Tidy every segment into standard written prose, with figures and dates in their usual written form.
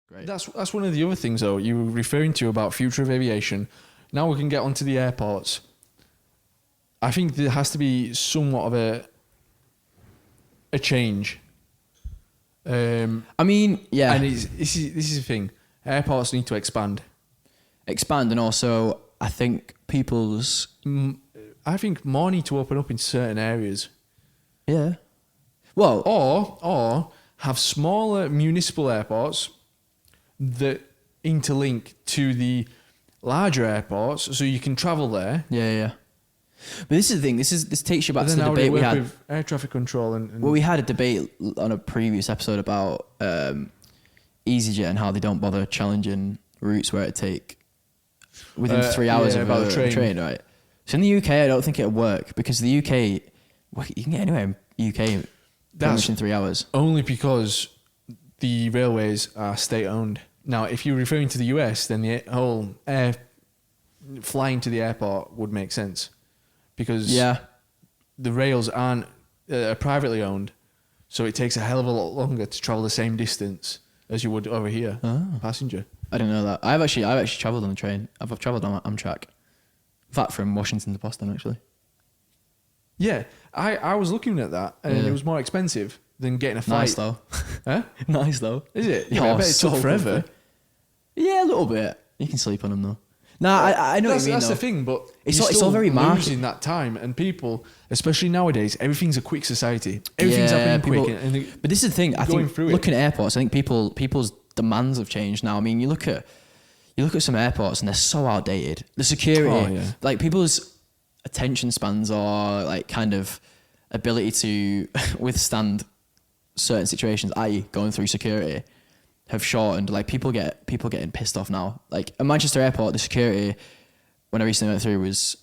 Great. That's one of the other things, though, you were referring to about future of aviation. Now we can get onto the airports. I think there has to be somewhat of a change. I mean, yeah. And this is the thing. Airports need to expand. And also, I think I think more need to open up in certain areas. Yeah. Well... Or have smaller municipal airports that interlink to the larger airports so you can travel there. Yeah. But this is the thing. This takes you back to the how debate we had with air traffic control and well, we had a debate on a previous episode about EasyJet and how they don't bother challenging routes where it take within 3 hours of a train, right? So in the UK, I don't think it'll work because the UK, well, you can get anywhere in UK pretty much in 3 hours. Only because the railways are state owned. Now, if you're referring to the US, then the whole flying to the airport would make sense. Because the rails aren't privately owned, so it takes a hell of a lot longer to travel the same distance as you would over here, passenger. I didn't know that. I've actually travelled on the train. I've travelled on Amtrak. In fact, from Washington to Boston, actually. Yeah, I was looking at that, and it was more expensive than getting a flight. Nice though. Huh? Nice though. Is it? Yeah, I bet it took forever. Yeah, a little bit. You can sleep on them though. No, I know what you mean. That's though. the thing, but it's all very losing that time, and people, especially nowadays, everything's a quick society. Everything's happening quick. But this is the thing. I think looking at airports, I think people's demands have changed now. I mean, you look at some airports and they're so outdated. The security, like people's attention spans or like kind of ability to withstand certain situations, i.e., going through security, have shortened. Like people getting pissed off now. Like at Manchester Airport, the security when I recently went through was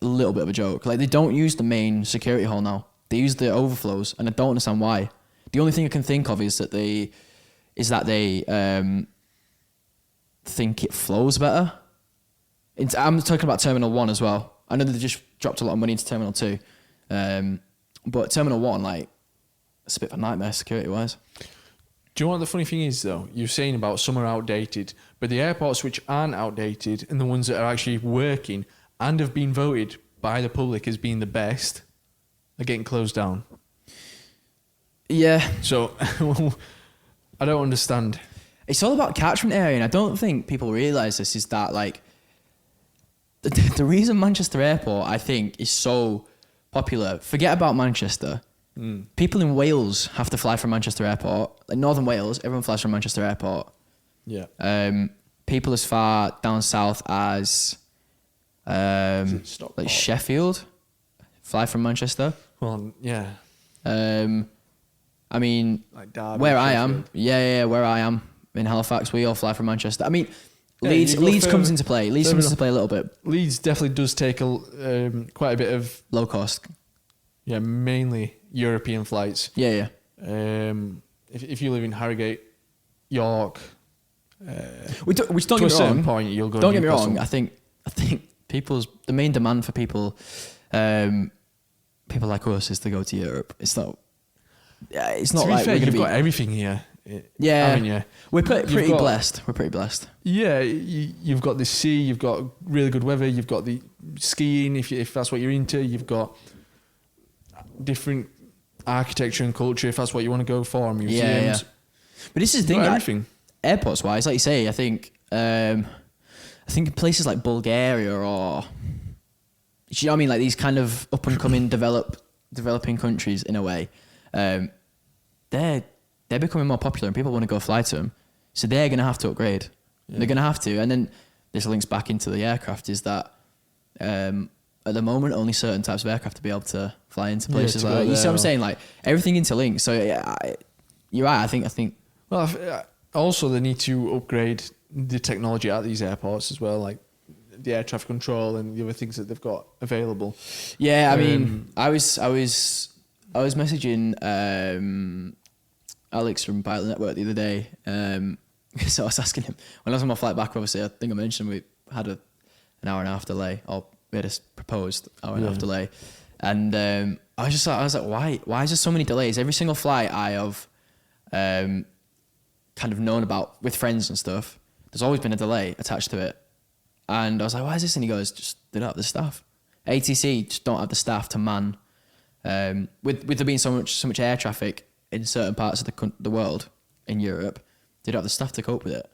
a little bit of a joke. Like they don't use the main security hall now. They use the overflows, and I don't understand why. The only thing I can think of is that they think it flows better. I'm talking about Terminal 1 as well. I know they just dropped a lot of money into Terminal 2. But Terminal 1, like, it's a bit of a nightmare security-wise. Do you know what the funny thing is, though? You're saying about some are outdated, but the airports which aren't outdated and the ones that are actually working and have been voted by the public as being the best are getting closed down. Yeah. So, I don't understand. It's all about catchment area, and I don't think people realise this, is that, like, the reason Manchester Airport, I think, is so popular, forget about Manchester. People in Wales have to fly from Manchester Airport. Like Northern Wales, everyone flies from Manchester Airport. Yeah. People as far down south as like Sheffield fly from Manchester. Well, yeah. I mean, like Derby, where I am, where I am in Halifax, we all fly from Manchester. I mean, Leeds comes into play. Leeds comes into play a little bit. Leeds definitely does take quite a bit of low cost. Yeah, mainly European flights. Yeah. If you live in Harrogate, York, which don't get me wrong. Point, you'll go. Don't get me wrong. I think the main demand for people like us is to go to Europe. It's not. Yeah, it's not like we've got everything here. Yeah, we're pretty blessed. We're pretty blessed. Yeah, you've got the sea. You've got really good weather. You've got the skiing. If that's what you're into, you've got different architecture and culture. If that's what you want to go for, museums. Yeah. But this is the thing. Everything. Airports wise, like you say, I think places like Bulgaria or, you know what I mean, like these kind of up and coming developing countries in a way, they're becoming more popular and people want to go fly to them, so they're going to have to upgrade. Yeah. They're going to have to, and then this links back into the aircraft. Is that at the moment only certain types of aircraft to be able to fly into places like that. You see what I'm saying? Like everything interlinks. So you're right. I think. Well, also they need to upgrade the technology at these airports as well, like the air traffic control and the other things that they've got available. Yeah, I mean, I was messaging Alex from Pilot Network the other day. So I was asking him when I was on my flight back. Obviously, I think I mentioned we had an hour and a half delay, or we had a proposed hour and a half delay, and I was like, why is there so many delays? Every single flight I have kind of known about with friends and stuff, there's always been a delay attached to it. And I was like, why is this? And he goes, just they don't have the staff. ATC just don't have the staff to man. With there being so much air traffic in certain parts of the world, in Europe, they don't have the staff to cope with it.